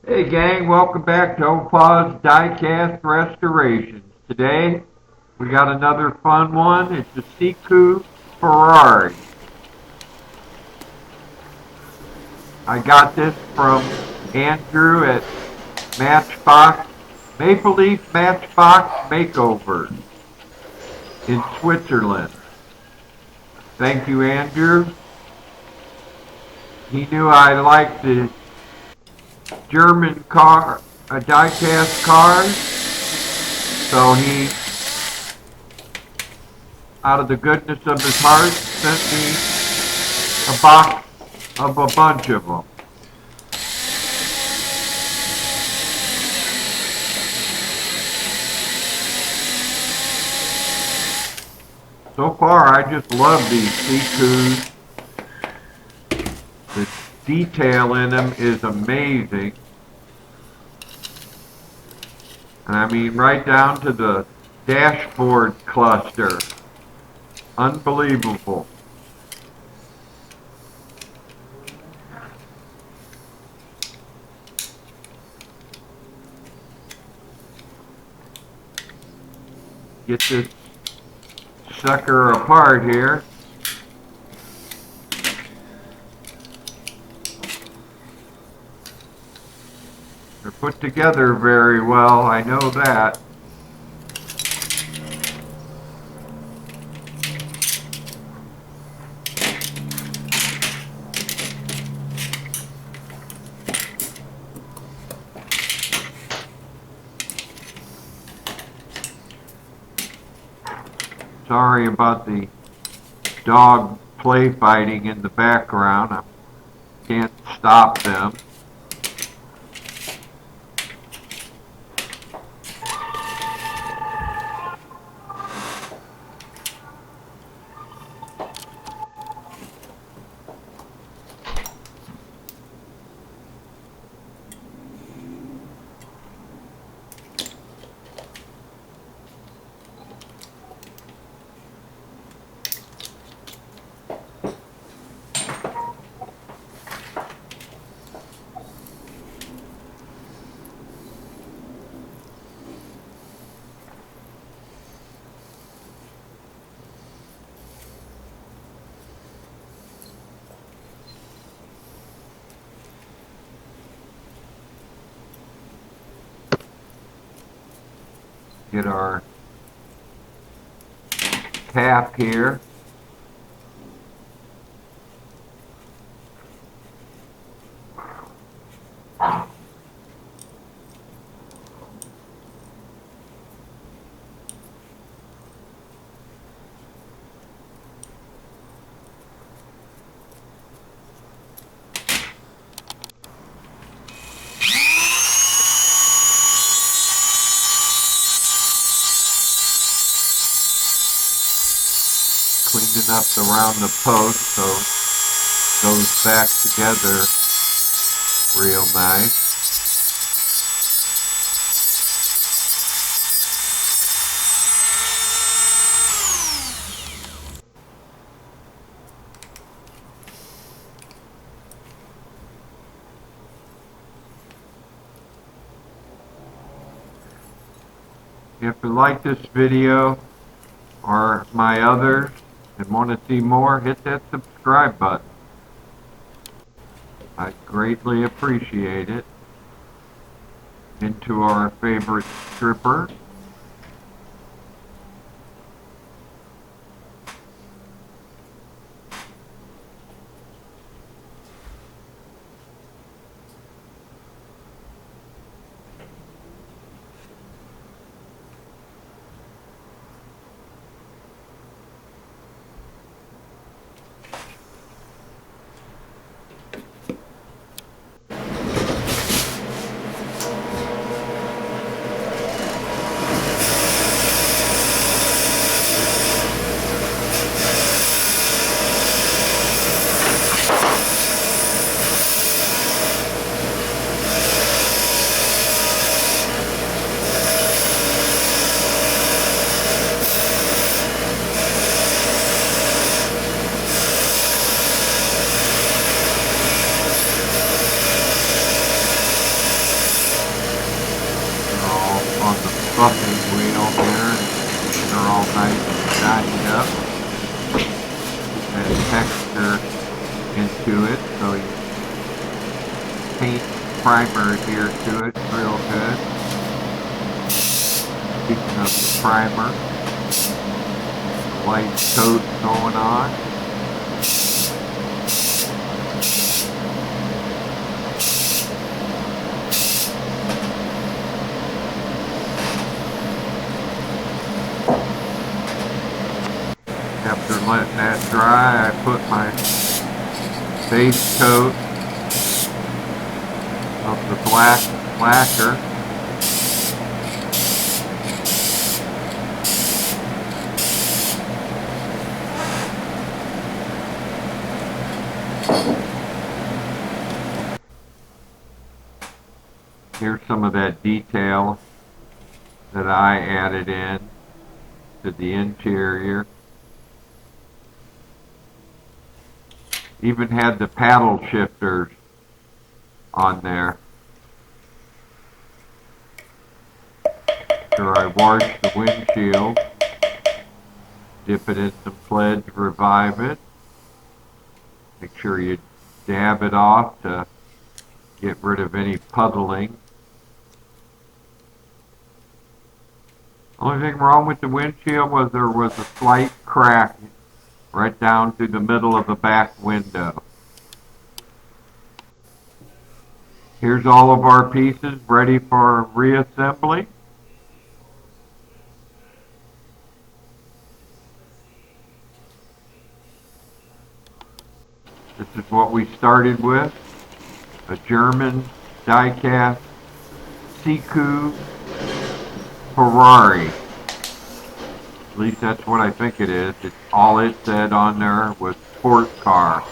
Hey gang, welcome back to OPAS Diecast Restorations. Today we got another fun one. It's the Diecast Ferrari. I got this from Andrew at MATCHBOX, Maple Leaf MATCHBOX Makeover in Switzerland. Thank you, Andrew. He knew I liked the German car, diecast cars, so he, out of the goodness of his heart, sent me a box of a bunch of them. So far, I just love these Diecasts. The detail in them is amazing. And I mean, right down to the dashboard cluster. Unbelievable. Get this sucker apart here. They're put together very well, I know that. Sorry about the dog play fighting in the background. I can't stop them. Get our cap here. Cleaning up around the post so it goes back together real nice. If you like this video or my others and want to see more, hit that subscribe button. I greatly appreciate it. Into our favorite stripper. are all nice and shinied up. Get that texture into it, so you paint primer here to it real good. Speaking of the primer, light coat going on. After letting that dry, I put my base coat of the black lacquer. Here's some of that detail that I added in to the interior. Even had the paddle shifters on there. After I wash the windshield, dip it in some Pledge Revive It. Make sure you dab it off to get rid of any puddling. Only thing wrong with the windshield was there was a slight crack right down through the middle of the back window. Here's all of our pieces ready for reassembly. This is what we started with. A German die-cast Diecast Ferrari. At least that's what I think it is. It's all it said on there was sport car.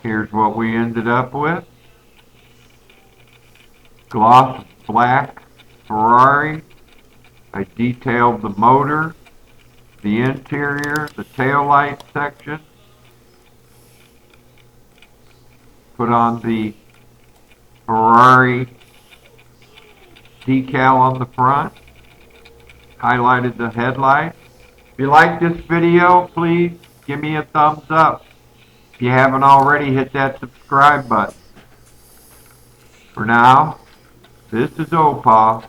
Here's what we ended up with. Gloss black Ferrari. I detailed the motor, the interior, the taillight section. Put on the Ferrari decal on the front. Highlighted the headlights. If you like this video, please give me a thumbs up. If you haven't already, hit that subscribe button. For now, this is OPAS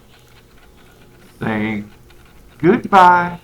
saying goodbye.